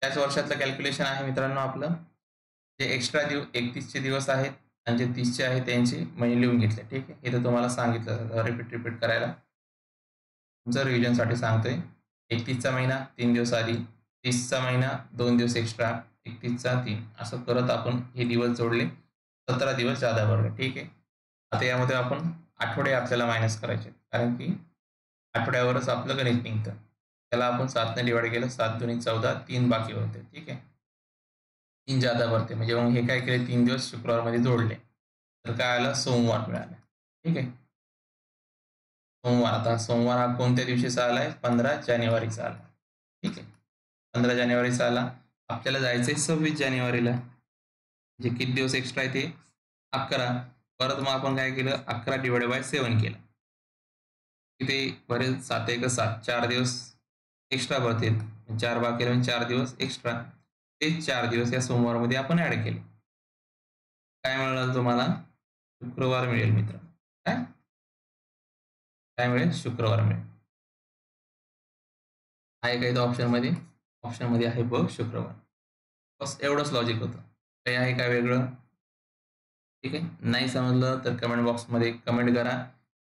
त्याच वर्षातलं कॅल्क्युलेशन आहे मित्रांनो आपलं. जे एक्स्ट्रा 31चे दिवस आहेत आणि जे 30चे आहेत त्यांचे म्हणजे लिहून घेतले. ठीक आहे. इथं तुम्हाला सांगितलं रिपीट करायला. तुमचं रिव्हिजनसाठी सांगतोय. 31चा महिना 3 दिवस आधी, 30चा महिना 2 दिवस एक्स्ट्रा, 31चा 3 असं करत आपण हे दिवस जोडले. 17 दिवस जादा भरले. ठीक आहे. आता यामध्ये आपण आठवडे आपल्याला मायनस करायचे कारण की आठवड्यावरच आपलं गणित निघतं. त्याला आपण 7ने डिवाइड केलं, 7 दुनी 14, 3 बाकी होते. ठीक आहे. 3 जादा भरते म्हणजे मग हे काय केले 3 दिवस शुक्रवारमध्ये जोडले. तर काय आलं सोमवार मिळाला. ठीक आहे. सोमवार. आता सोमवार हा कोणत्या दिवशीचा आलाय? 15 जानेवारीचा आला. ठीक आहे. 15 जानेवारीचा आला. आपल्याला जायचंय 26 जानेवारीला. म्हणजे किती दिवस एक्स्ट्रा आहे ते? 11. परत मग आपण काय केलं 11/7 केलं. किती बरेच 7 एक 7 4 दिवस एक्स्ट्रा भरतील. 4 भाग केले म्हणजे 4 दिवस एक्स्ट्रा. तेच 4 दिवस या सोमवारमध्ये आपण ॲड केले. काय मिळालं तुम्हाला? शुक्रवार मिळेल मित्र. काय? काय मिळेल? शुक्रवार मिळेल. आहे का इथं ऑप्शनमध्ये? ऑप्शनमध्ये आहे बघ शुक्रवार. बस एवढंच लॉजिक होतं. काही आहे का वेगळं? ठीक आहे. नाही समजलं तर कमेंट बॉक्समध्ये कमेंट करा.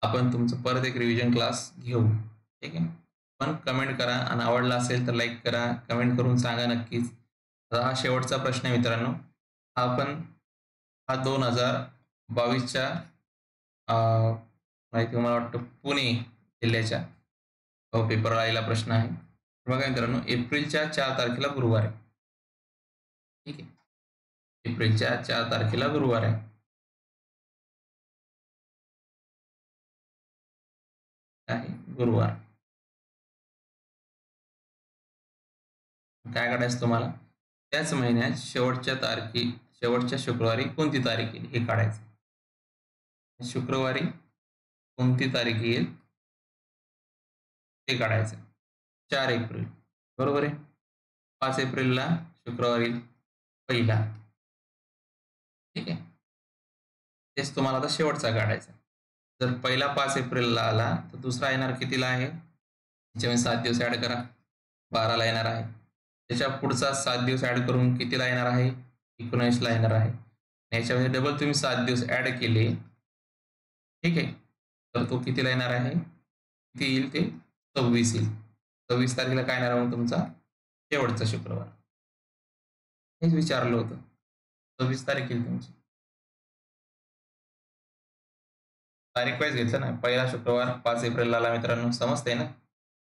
आपण तुमचं परत एक रिव्हिजन क्लास घेऊ. ठीक आहे. पण कमेंट करा आणि आवडला असेल तर लाईक करा. कमेंट करून सांगा नक्कीच. आता हा शेवटचा प्रश्न आहे मित्रांनो. हा 2022च्या माहिती मला वाटतं पुणे जिल्ह्याच्या पेपरला आलेला प्रश्न आहे. बघा मित्रांनो एप्रिलच्या 4 तारखेला गुरुवार आहे. ठीक आहे. एप्रिलच्या 4 तारखेला गुरुवार आहे. गुरुवार. काय काढायचं तुम्हाला? त्याच महिन्यात शेवटच्या शुक्रवारी कोणती तारीख येईल हे काढायचं. शुक्रवारी कोणती तारीख येईल ते काढायचं. 4 एप्रिल बरोबर आहे. 5 एप्रिलला शुक्रवारी पहिला. ठीक आहे. तेच तुम्हाला आता शेवटचा काढायचा. जर पहिला 5 एप्रिलला आला तर दुसरा येणार कितीला आहे? त्याच्यामध्ये 7 दिवस ॲड करा. 12ला येणार आहे. त्याच्या पुढचा 7 दिवस ॲड करून कितीला येणार आहे? 19ला येणार आहे. याच्यामध्ये डबल तुम्ही 7 दिवस ॲड केले. ठीक आहे. तर तो कितीला येणार आहे? किती येईल ते? 26 येईल. 26 तारखेला काय येणार मग तुमचा? शेवटचा शुक्रवार. हेच विचारलं होतं. 26 तारीख येईल तुमची. तारीख वाईज घेतलं ना. पहिला शुक्रवार 5 एप्रिलला आला मित्रांनो. समजतंय ना?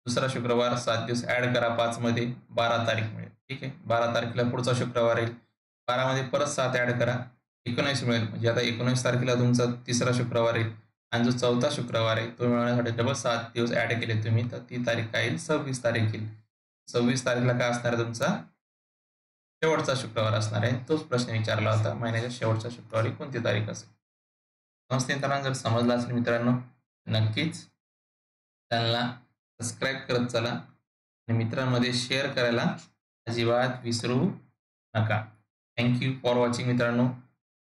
दुसरा शुक्रवार 7 दिवस ॲड करा 5 मध्ये 12 तारीख मिळेल. ठीक आहे. 12 तारखेला पुढचा शुक्रवार येईल. 12 मध्ये परत 7 ॲड करा. 19 मिळेल. म्हणजे आता 19 तारखेला तुमचा तिसरा शुक्रवार येईल आणि जो चौथा शुक्रवार आहे तो मिळवण्यासाठी डबल 7 दिवस ॲड केले तुम्ही तर ती तारीख काय येईल? 26 तारीख येईल. 26 तारखेला काय असणार आहे तुमचा? शेवटचा शुक्रवार असणार आहे. तोच प्रश्न विचारला होता. महिन्याच्या शेवटच्या शुक्रवारी कोणती तारीख असेल? समजते मित्रांनो. जर समजलं असेल मित्रांनो नक्कीच चॅनलला सबस्क्राईब करत चला आणि मित्रांमध्ये शेअर करायला अजिबात विसरू नका. थँक यू फॉर वॉचिंग मित्रांनो.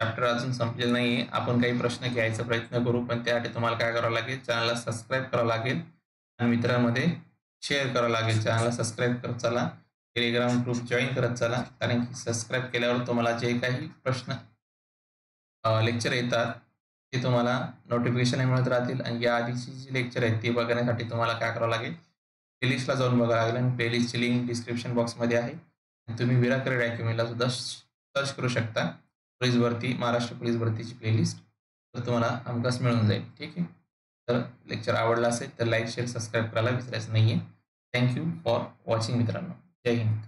चॅप्टर अजून संपलेलं नाही आहे. आपण काही प्रश्न घ्यायचा प्रयत्न करू पण त्यासाठी तुम्हाला काय करावं लागेल? चॅनलला सबस्क्राईब करावं लागेल आणि मित्रांमध्ये शेअर करावं लागेल. चॅनलला सबस्क्राईब करत चला. टेलिग्राम ग्रुप जॉईन करत चला. कारण की सबस्क्राईब केल्यावर तुम्हाला जे काही प्रश्न लेक्चर येतात ते तुम्हाला नोटिफिकेशन मिळत राहतील आणि या आधीची जी लेक्चर आहेत ती बघण्यासाठी तुम्हाला काय करावं लागेल? प्लेलिस्टला जाऊन बघावं लागेल आणि प्लेलिस्टची लिंक डिस्क्रिप्शन बॉक्समध्ये आहे. तुम्ही विरा करिअर अकॅडमीला सुद्धा सर्च करू शकता. पोलीस भरती, महाराष्ट्र पोलीस भरतीची प्लेलिस्ट तर तुम्हाला हमखास मिळून जाईल. ठीक आहे. तर लेक्चर आवडला असेल तर लाईक, शेअर, सबस्क्राईब करायला विसरायचं नाही आहे. थँक यू फॉर वॉचिंग मित्रांनो. जय हिंद.